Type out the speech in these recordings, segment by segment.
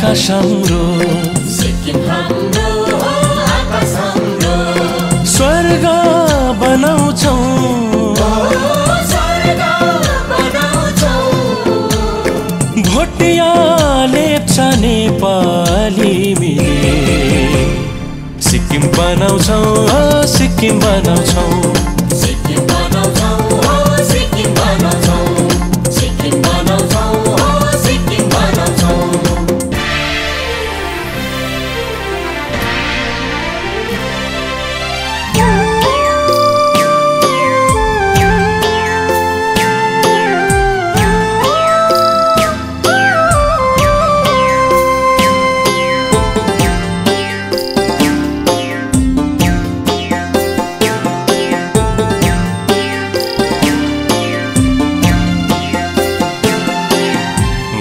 आकाश हाम्रो, सिक्किम हाम्रो आकाश हाम्रो, स्वर्ग बनाउँछौं, स्वर्ग बनाउँछौं। भोटिया लेप्चा नेपाली मिले सिक्किम बनाउँछौं, सिक्किम बनाउँछौं, सिक्किम बनाउँछौं, सिक्किम बनाउँछौं, सिक्किम बनाउँछौं, सिक्किम बनाउँछौं।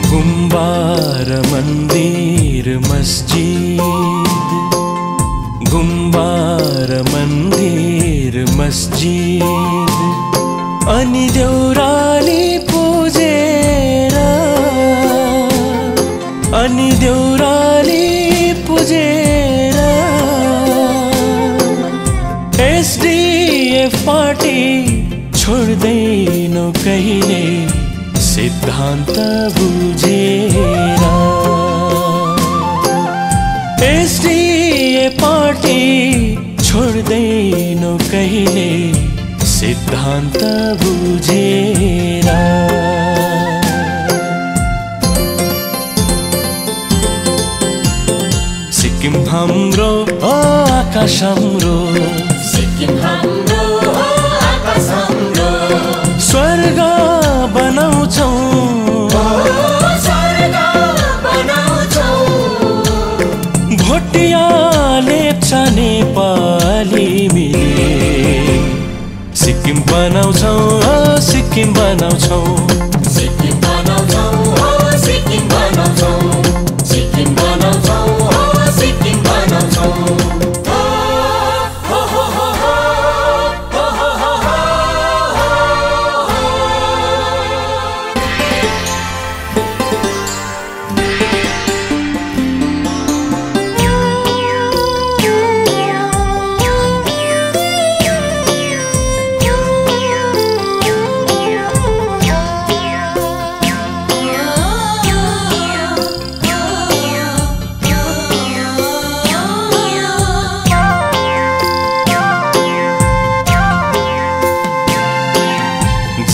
गुम्बार मन्दिर मस्जिद, गुम्बार मन्दिर मस्जिद, अनि देउराली पुजेर, अनि देउराली पुजेर एसडीएफ पार्टी छोड्दैनौ कहिले सिद्धान्त बुझेर। एसडीएफ पार्टी छोड्दैनौ कहिले सिद्धान्त बुझेर। सिक्किम हाम्रो आकाश हाम्रो, सिक्किम हाम्रो आकाश हाम्रो, स्वर्ग बनाउँछौं, स्वर्ग बनाउँछौं। भोटिया लेप्चा नेपाली मिले सिक्किम बनाउँछौं, सिक्किम बनाउँछौं, सिक्किम बनाउँछौं, सिक्किम बनाउँछौं, सिक्किम बनाउँछौं, सिक्किम बनाउँछौं।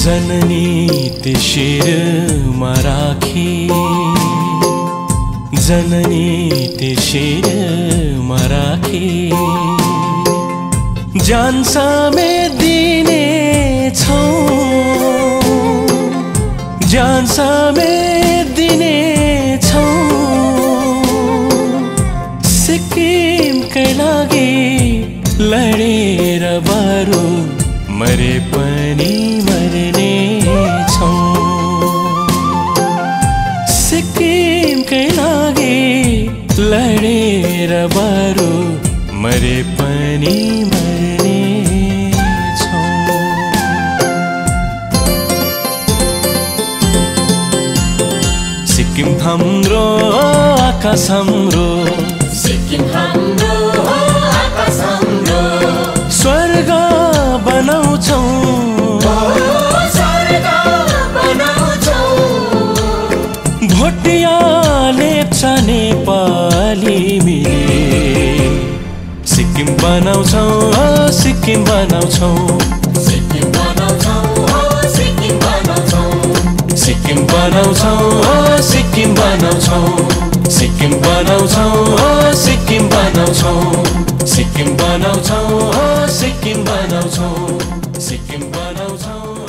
जननी ते शिरमा राखी, जननी ते शिरमा राखी, जान समेत दिनेछौं, जान समेत दिनेछौं। सिक्किमकै लागि लडेर बरु मरे पनि मर्ने छौं। सिक्किमकै लागि लडेर बरु मरे पनि मर्ने छौं। सिक्किम हाम्रो आकाश हाम्रो, सिक्किम हाम्रो आकाश हाम्रो, स्वर्ग बनाउँछौं, स्वर्ग बनाउँछौं। भोटिया लेप्चा नेपाली मिले सिक्किम बनाउँछौं, सिक्किम बनाउँछौं, सिक्किम बनाउँछौं, सिक्किम बनाउँछौं, सिक्किम बनाउँछौं, सिक्किम बनाउँछौं, सिक्किम बनाउँछौं, सिक्किम बनाउँछौं, सिक्किम बनाउँछौं, सिक्किम बनाउँछौं, सिक्किम बनाउँछौं।